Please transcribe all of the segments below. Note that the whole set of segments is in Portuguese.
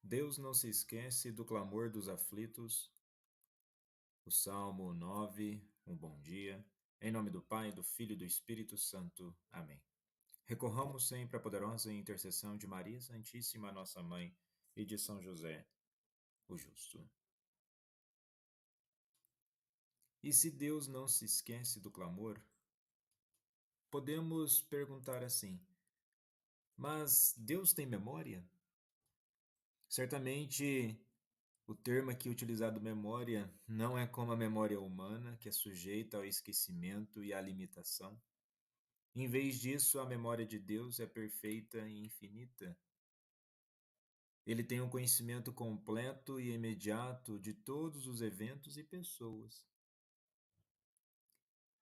Deus não se esquece do clamor dos aflitos. O Salmo 9, um bom dia. Em nome do Pai, do Filho e do Espírito Santo. Amém. Recorramos sempre à poderosa intercessão de Maria Santíssima, nossa Mãe, e de São José, o Justo. E se Deus não se esquece do clamor, podemos perguntar assim: mas Deus tem memória? Certamente, o termo aqui utilizado, memória, não é como a memória humana, que é sujeita ao esquecimento e à limitação. Em vez disso, a memória de Deus é perfeita e infinita. Ele tem um conhecimento completo e imediato de todos os eventos e pessoas.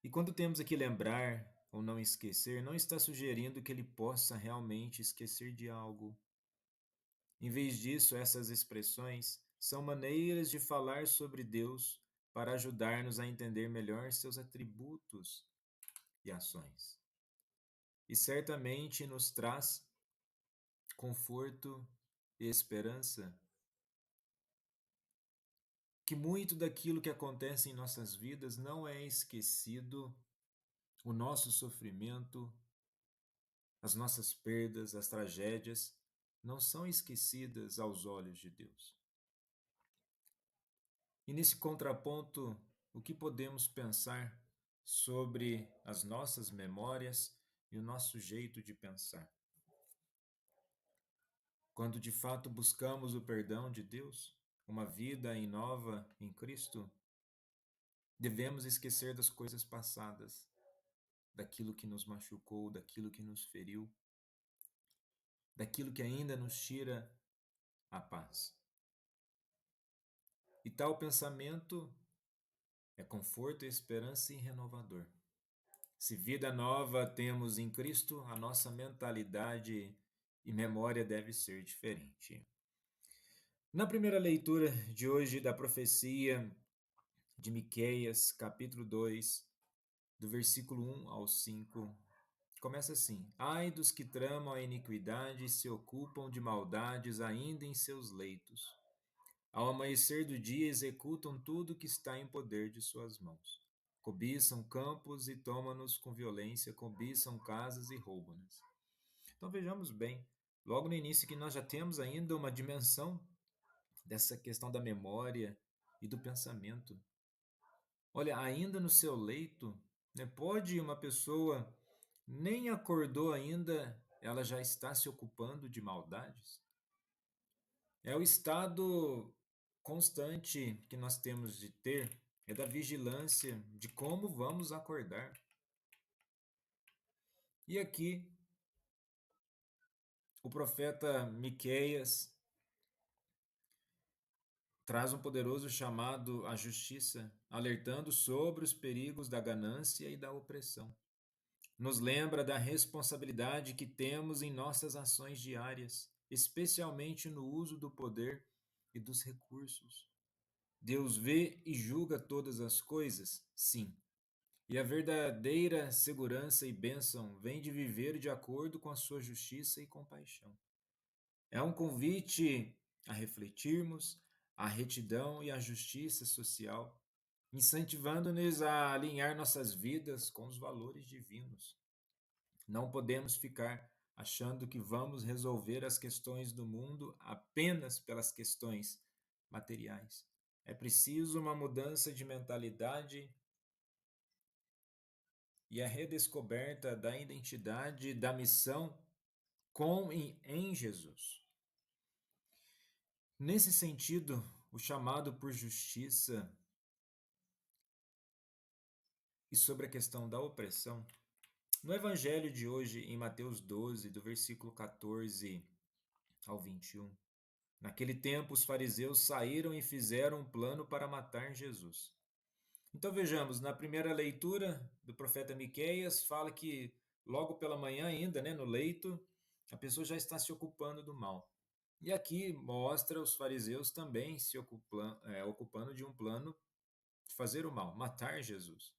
E quando temos aqui lembrar ou não esquecer, não está sugerindo que ele possa realmente esquecer de algo. Em vez disso, essas expressões são maneiras de falar sobre Deus para ajudar-nos a entender melhor seus atributos e ações. E certamente nos traz conforto e esperança que muito daquilo que acontece em nossas vidas não é esquecido, o nosso sofrimento, as nossas perdas, as tragédias não são esquecidas aos olhos de Deus. E nesse contraponto, o que podemos pensar sobre as nossas memórias e o nosso jeito de pensar? Quando de fato buscamos o perdão de Deus, uma vida nova em Cristo, devemos esquecer das coisas passadas, daquilo que nos machucou, daquilo que nos feriu, daquilo que ainda nos tira a paz. E tal pensamento é conforto, esperança e renovador. Se vida nova temos em Cristo, a nossa mentalidade e memória deve ser diferente. Na primeira leitura de hoje da profecia de Miqueias, capítulo 2, do versículo 1 ao 5, começa assim: Ai dos que tramam a iniquidade e se ocupam de maldades ainda em seus leitos. Ao amanhecer do dia executam tudo que está em poder de suas mãos. Cobiçam campos e tomam-nos com violência, cobiçam casas e roubam-nas. Então vejamos bem, logo no início, que nós já temos ainda uma dimensão dessa questão da memória e do pensamento. Olha, ainda no seu leito, né, pode uma pessoa nem acordou ainda, ela já está se ocupando de maldades? É o estado constante que nós temos de ter, é da vigilância de como vamos acordar. E aqui o profeta Miqueias traz um poderoso chamado à justiça, alertando sobre os perigos da ganância e da opressão. Nos lembra da responsabilidade que temos em nossas ações diárias, especialmente no uso do poder e dos recursos. Deus vê e julga todas as coisas? Sim. E a verdadeira segurança e bênção vem de viver de acordo com a sua justiça e compaixão. É um convite a refletirmos a retidão e a justiça social, incentivando-nos a alinhar nossas vidas com os valores divinos. Não podemos ficar achando que vamos resolver as questões do mundo apenas pelas questões materiais. É preciso uma mudança de mentalidade e a redescoberta da identidade e da missão com e em Jesus. Nesse sentido, o chamado por justiça e sobre a questão da opressão, no Evangelho de hoje, em Mateus 12, do versículo 14 ao 21, naquele tempo os fariseus saíram e fizeram um plano para matar Jesus. Então vejamos, na primeira leitura do profeta Miqueias, fala que logo pela manhã ainda, né, no leito, a pessoa já está se ocupando do mal. E aqui mostra os fariseus também se ocupando de um plano de fazer o mal, matar Jesus.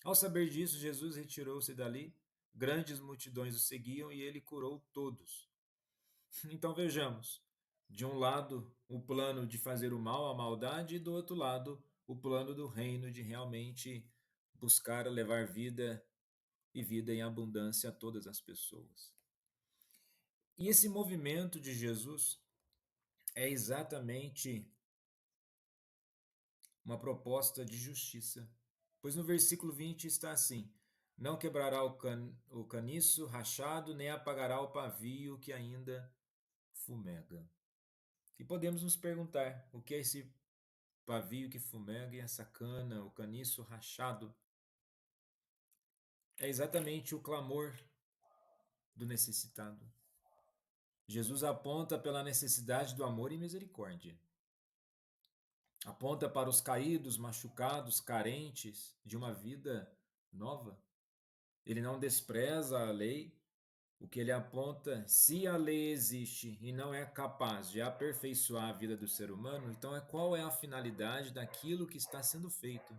Ao saber disso, Jesus retirou-se dali, grandes multidões o seguiam e ele curou todos. Então vejamos, De um lado, o plano de fazer o mal, a maldade, e do outro lado, o plano do reino de realmente buscar levar vida e vida em abundância a todas as pessoas. E esse movimento de Jesus é exatamente uma proposta de justiça. Pois no versículo 20 está assim: não quebrará o caniço rachado, nem apagará o pavio que ainda fumega. E podemos nos perguntar: o que é esse pavio que fumega e essa cana, o caniço rachado? É exatamente o clamor do necessitado. Jesus aponta pela necessidade do amor e misericórdia. Aponta para os caídos, machucados, carentes de uma vida nova. Ele não despreza a lei. O que ele aponta, se a lei existe e não é capaz de aperfeiçoar a vida do ser humano, então qual é a finalidade daquilo que está sendo feito?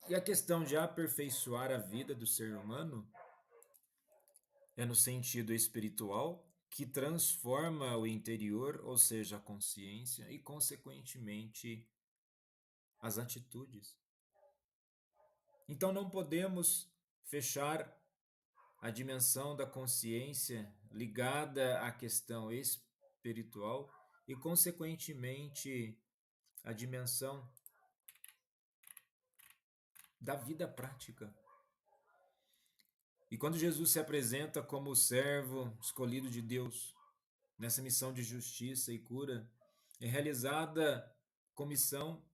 E a questão de aperfeiçoar a vida do ser humano é no sentido espiritual, que transforma o interior, ou seja, a consciência, e, consequentemente, as atitudes. Então, não podemos fechar a dimensão da consciência ligada à questão espiritual e, consequentemente, a dimensão da vida prática. E quando Jesus se apresenta como o servo escolhido de Deus, nessa missão de justiça e cura, é realizada comissão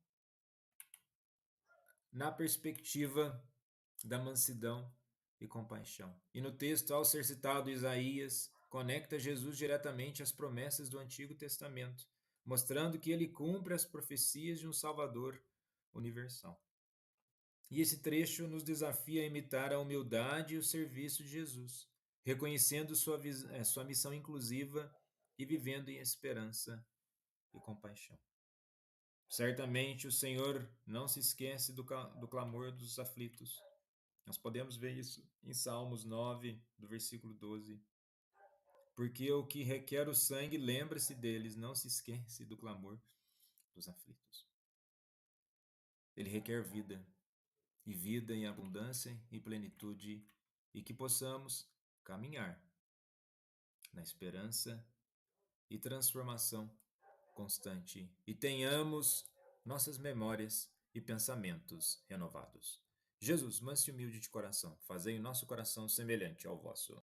na perspectiva da mansidão e compaixão. E no texto, ao ser citado Isaías, conecta Jesus diretamente às promessas do Antigo Testamento, mostrando que ele cumpre as profecias de um Salvador universal. E esse trecho nos desafia a imitar a humildade e o serviço de Jesus, reconhecendo sua missão inclusiva e vivendo em esperança e compaixão. Certamente o Senhor não se esquece do clamor dos aflitos. Nós podemos ver isso em Salmos 9, do versículo 12. Porque o que requer o sangue, lembra-se deles, não se esquece do clamor dos aflitos. Ele requer vida, e vida em abundância e plenitude, e que possamos caminhar na esperança e transformação constante, e tenhamos nossas memórias e pensamentos renovados. Jesus, manso e humilde de coração, fazei o nosso coração semelhante ao vosso.